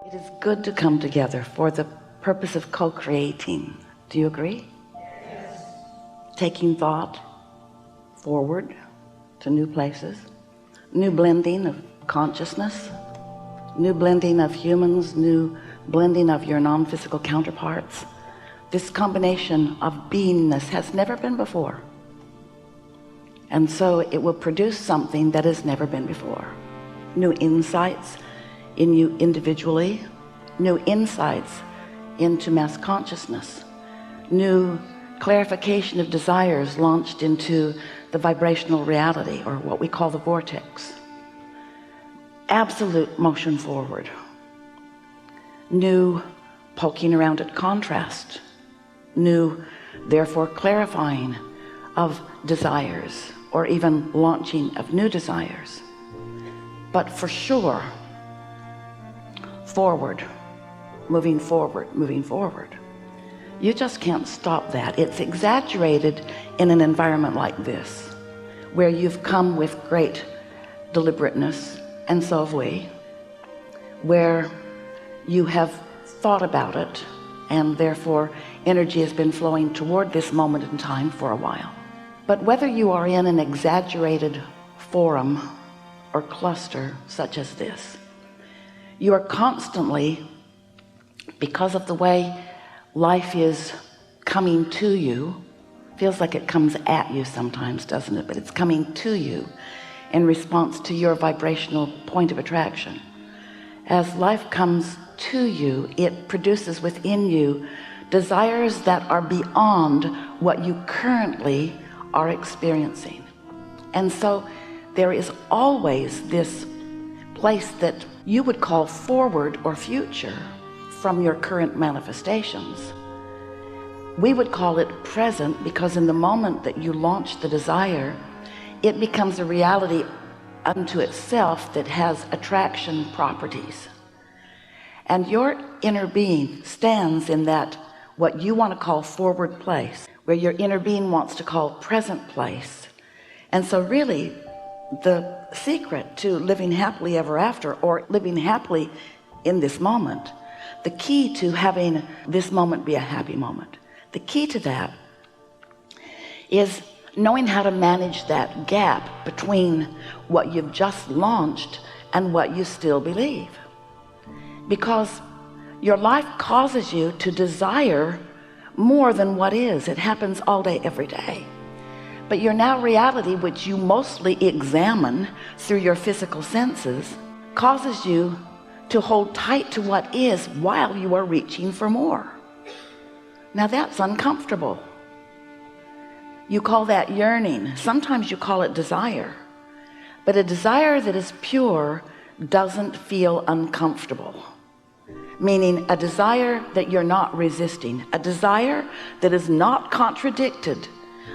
It is good to come together for the purpose of co-creating. Do you agree? Yes. Taking thought forward to new places, new blending of consciousness, new blending of humans, new blending of your non-physical counterparts. This combination of beingness has never been before, and so it will produce something that has never been before. New insights in you individually, new insights into mass consciousness, new clarification of desires launched into the vibrational reality, or what we call the vortex. Absolute motion forward, new poking around at contrast, new therefore clarifying of desires, or even launching of new desires. But for sure, forward, moving forward, moving forward. You just can't stop that. It's exaggerated in an environment like this, where you've come with great deliberateness, and so have we, where you have thought about it, and therefore energy has been flowing toward this moment in time for a while. But whether you are in an exaggerated forum or cluster such as this, you are constantly, because of the way life is coming to you, feels like it comes at you sometimes, doesn't it? But it's coming to you in response to your vibrational point of attraction. As life comes to you, it produces within you desires that are beyond what you currently are experiencing. And so there is always this place that you would call forward or future from your current manifestations. We would call it present, because in the moment that you launch the desire, it becomes a reality unto itself that has attraction properties. And your inner being stands in that what you want to call forward place, where your inner being wants to call present place. And so really the secret to living happily ever after, or living happily in this moment, the key to having this moment be a happy moment, the key to that is knowing how to manage that gap between what you've just launched and what you still believe. Because your life causes you to desire more than what is. It happens all day, every day. But your now reality, which you mostly examine through your physical senses, causes you to hold tight to what is while you are reaching for more. Now that's uncomfortable. You call that yearning. Sometimes you call it desire. But a desire that is pure doesn't feel uncomfortable. Meaning a desire that you're not resisting, a desire that is not contradicted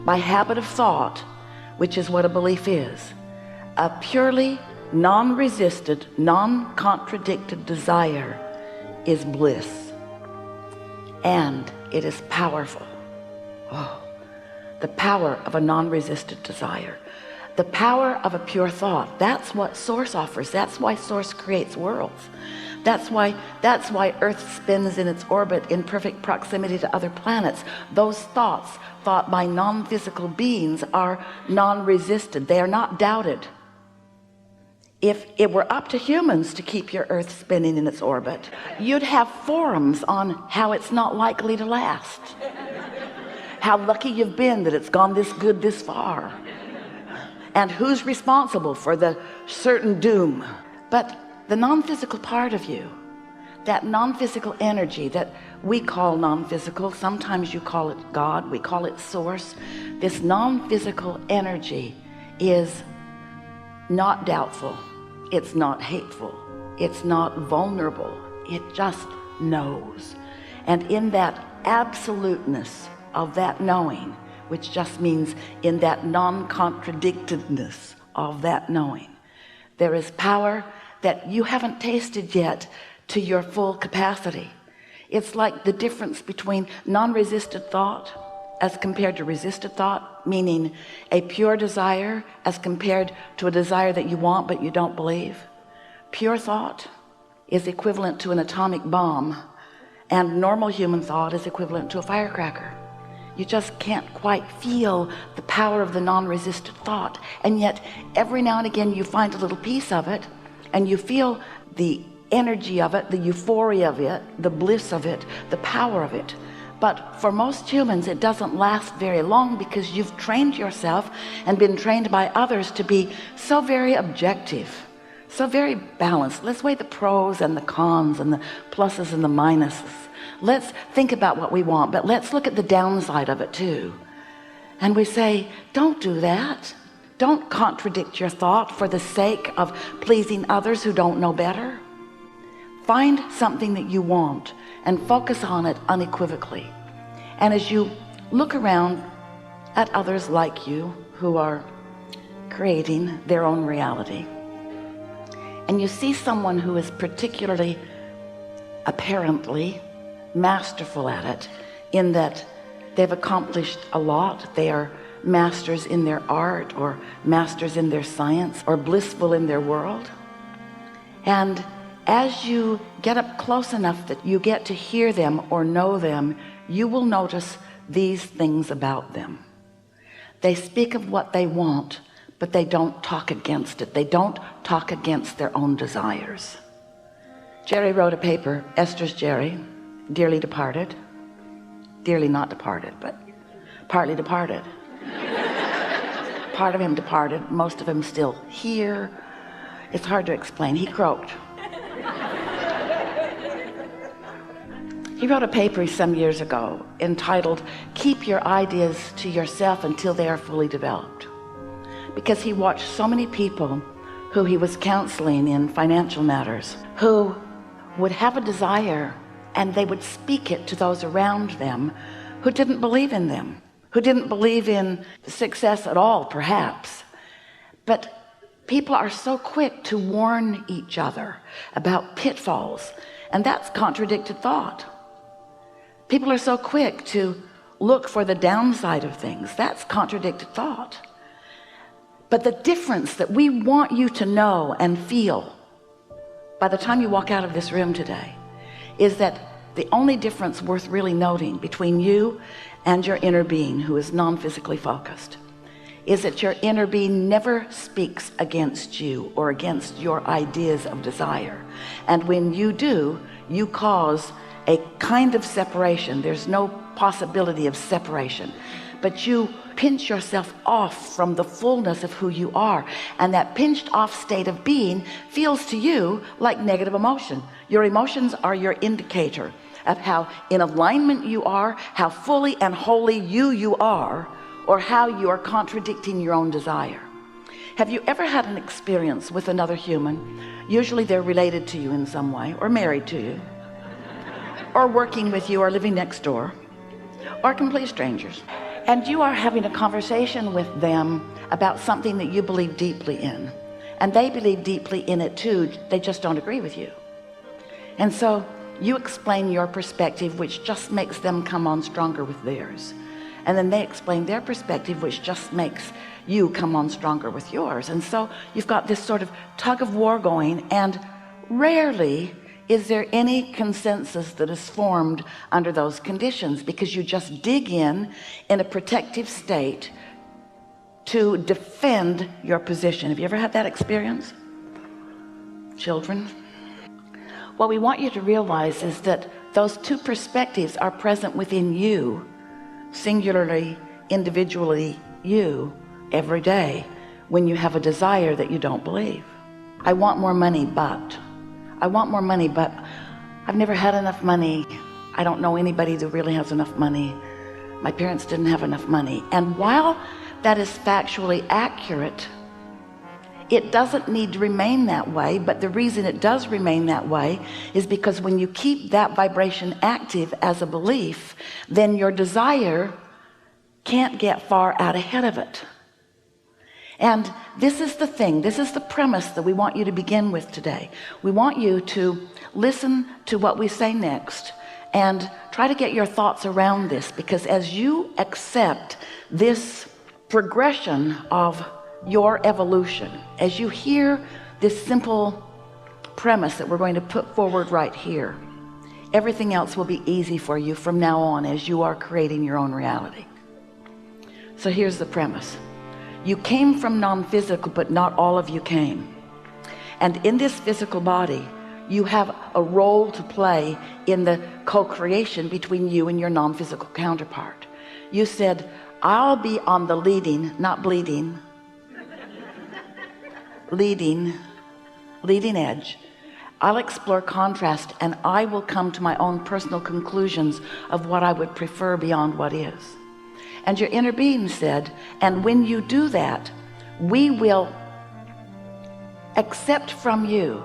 by habit of thought, which is what a belief is. A purely non-resisted, non-contradicted desire is bliss, and it is powerful. Oh, the power of a non-resisted desire, the power of a pure thought. That's what Source offers. That's why Source creates worlds. That's why Earth spins in its orbit in perfect proximity to other planets. Those thoughts thought by non-physical beings are non-resisted. They are not doubted. If it were up to humans to keep your Earth spinning in its orbit, you'd have forums on how it's not likely to last, how lucky you've been that it's gone this good this far, and who's responsible for the certain doom. But the non-physical part of you, that non-physical energy that we call non-physical, sometimes you call it God, we call it Source. This non-physical energy is not doubtful, it's not hateful, it's not vulnerable, it just knows. And in that absoluteness of that knowing, which just means in that non-contradictedness of that knowing, there is power that you haven't tasted yet to your full capacity. It's like the difference between non-resisted thought as compared to resisted thought, meaning a pure desire as compared to a desire that you want but you don't believe. Pure thought is equivalent to an atomic bomb, and normal human thought is equivalent to a firecracker. You just can't quite feel the power of the non-resistant thought, and yet every now and again you find a little piece of it and you feel the energy of it, the euphoria of it, the bliss of it, the power of it. But for most humans it doesn't last very long, because you've trained yourself and been trained by others to be so very objective, so very balanced. Let's weigh the pros and the cons and the pluses and the minuses. Let's think about what we want, but let's look at the downside of it too. And we say, don't do that. Don't contradict your thought for the sake of pleasing others who don't know better. Find something that you want and focus on it unequivocally. And as you look around at others like you who are creating their own reality, and you see someone who is particularly, apparently, masterful at it, in that they've accomplished a lot, they are masters in their art or masters in their science or blissful in their world, and as you get up close enough that you get to hear them or know them, you will notice these things about them. They speak of what they want, but they don't talk against it. They don't talk against their own desires. Jerry wrote a paper, Esther's Jerry, dearly departed, dearly not departed, but partly departed. Part of him departed, most of him still here. It's hard to explain. He croaked. He wrote a paper some years ago entitled, "Keep Your Ideas to Yourself Until They Are Fully Developed," because he watched so many people who he was counseling in financial matters who would have a desire and they would speak it to those around them who didn't believe in them, who didn't believe in success at all, perhaps. But people are so quick to warn each other about pitfalls, and that's contradicted thought. People are so quick to look for the downside of things. That's contradicted thought. But the difference that we want you to know and feel by the time you walk out of this room today is that the only difference worth really noting between you and your inner being, who is non-physically focused, is that your inner being never speaks against you or against your ideas of desire. And when you do, you cause a kind of separation. There's no possibility of separation, but you pinch yourself off from the fullness of who you are, and that pinched off state of being feels to you like negative emotion. Your emotions are your indicator of how in alignment you are, how fully and wholly you are, or how you are contradicting your own desire. Have you ever had an experience with another human? Usually they're related to you in some way, or married to you, or working with you, or living next door, or complete strangers, and you are having a conversation with them about something that you believe deeply in, and they believe deeply in it too, they just don't agree with you. And so you explain your perspective, which just makes them come on stronger with theirs, and then they explain their perspective, which just makes you come on stronger with yours. And so you've got this sort of tug of war going, and rarely is there any consensus that is formed under those conditions, because you just dig in a protective state to defend your position. Have you ever had that experience? Children? What we want you to realize is that those two perspectives are present within you, singularly, individually, you, every day, when you have a desire that you don't believe. I want more money, but I've never had enough money. I don't know anybody that really has enough money. My parents didn't have enough money. And while that is factually accurate, it doesn't need to remain that way. But the reason it does remain that way is because when you keep that vibration active as a belief, then your desire can't get far out ahead of it. And this is the thing, this is the premise that we want you to begin with today. We want you to listen to what we say next and try to get your thoughts around this, because as you accept this progression of your evolution, as you hear this simple premise that we're going to put forward right here. Everything else will be easy for you from now on as you are creating your own reality. So here's the premise. You came from non-physical, but not all of you came. And in this physical body, you have a role to play in the co-creation between you and your non-physical counterpart. You said, I'll be on the leading, not bleeding, leading edge. I'll explore contrast, and I will come to my own personal conclusions of what I would prefer beyond what is. And your inner being said, and when you do that, we will accept from you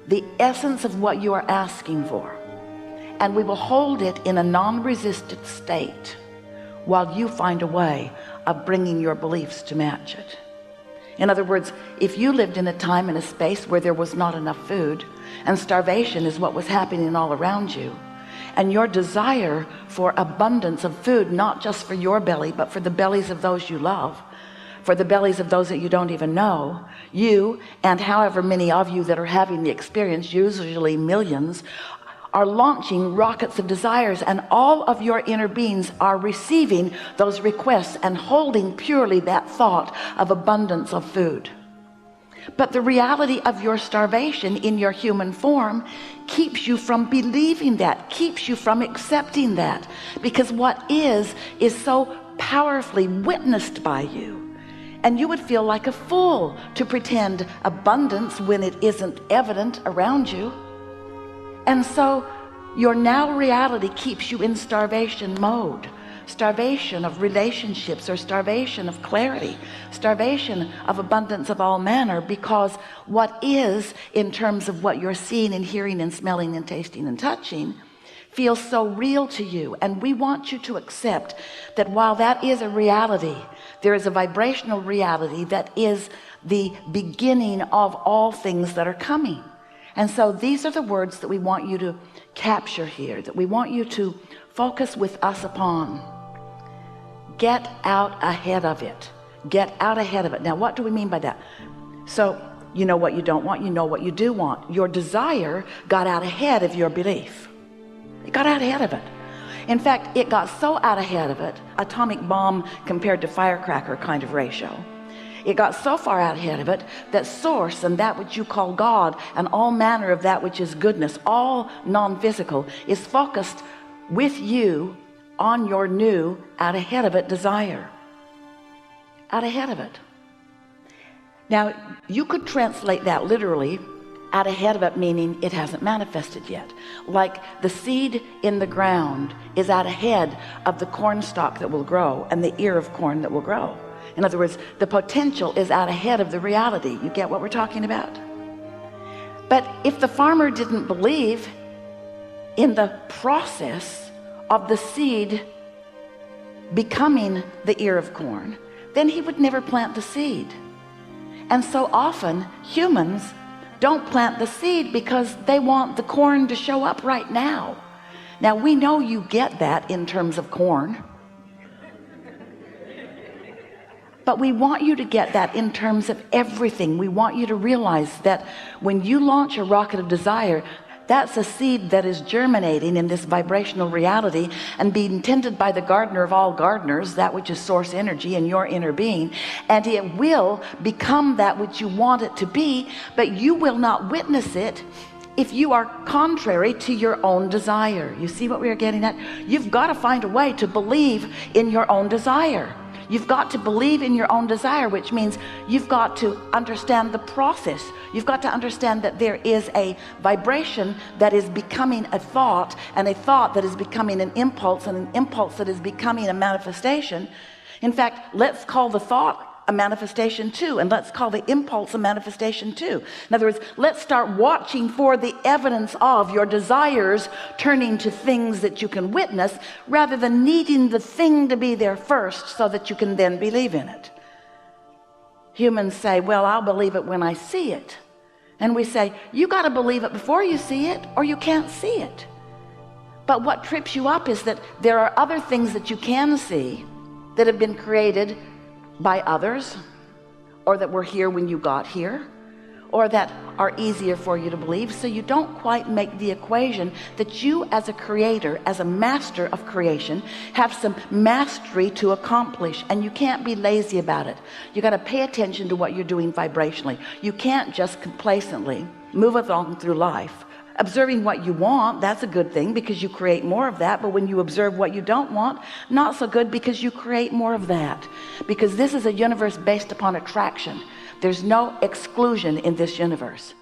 the essence of what you are asking for, and we will hold it in a non-resistant state while you find a way of bringing your beliefs to match it. In other words, if you lived in a time and a space where there was not enough food, and starvation is what was happening all around you, and your desire for abundance of food, not just for your belly, but for the bellies of those you love, for the bellies of those that you don't even know, you and however many of you that are having the experience, usually millions, are launching rockets of desires, and all of your inner beings are receiving those requests and holding purely that thought of abundance of food. But the reality of your starvation in your human form keeps you from believing that, keeps you from accepting that, because what is so powerfully witnessed by you. And you would feel like a fool to pretend abundance when it isn't evident around you. And so your now reality keeps you in starvation mode, starvation of relationships, or starvation of clarity, starvation of abundance of all manner, because what is, in terms of what you're seeing and hearing and smelling and tasting and touching, feels so real to you. And we want you to accept that while that is a reality, there is a vibrational reality that is the beginning of all things that are coming. And so these are the words that we want you to capture here, that we want you to focus with us upon. Get out ahead of it. Get out ahead of it. Now, what do we mean by that? So you know what you don't want, you know what you do want. Your desire got out ahead of your belief. It got out ahead of it. In fact, it got so out ahead of it, atomic bomb compared to firecracker kind of ratio. It got so far out ahead of it that source and that which you call God and all manner of that which is goodness, all non-physical, is focused with you on your new out ahead of it desire. Out ahead of it. Now, you could translate that literally, out ahead of it, meaning it hasn't manifested yet. Like the seed in the ground is out ahead of the corn stalk that will grow and the ear of corn that will grow. In other words, the potential is out ahead of the reality. You get what we're talking about? But if the farmer didn't believe in the process of the seed becoming the ear of corn, then he would never plant the seed. And so often humans don't plant the seed because they want the corn to show up right now. Now we know you get that in terms of corn, but we want you to get that in terms of everything. We want you to realize that when you launch a rocket of desire, that's a seed that is germinating in this vibrational reality and being tended by the gardener of all gardeners, that which is source energy in your inner being, and it will become that which you want it to be, but you will not witness it if you are contrary to your own desire. You see what we are getting at? You've got to find a way to believe in your own desire. You've got to believe in your own desire, which means you've got to understand the process. You've got to understand that there is a vibration that is becoming a thought, and a thought that is becoming an impulse, and an impulse that is becoming a manifestation. In fact, let's call the thought a manifestation too, and let's call the impulse a manifestation too. In other words, let's start watching for the evidence of your desires turning to things that you can witness, rather than needing the thing to be there first so that you can then believe in it. Humans say, well, I'll believe it when I see it. And we say, you got to believe it before you see it, or you can't see it. But what trips you up is that there are other things that you can see that have been created by others, or that were here when you got here, or that are easier for you to believe, so you don't quite make the equation that you as a creator, as a master of creation, have some mastery to accomplish. And you can't be lazy about it. You got to pay attention to what you're doing vibrationally. You can't just complacently move along through life observing what you want. That's a good thing because you create more of that. But when you observe what you don't want, not so good, because you create more of that. Because this is a universe based upon attraction. There's no exclusion in this universe.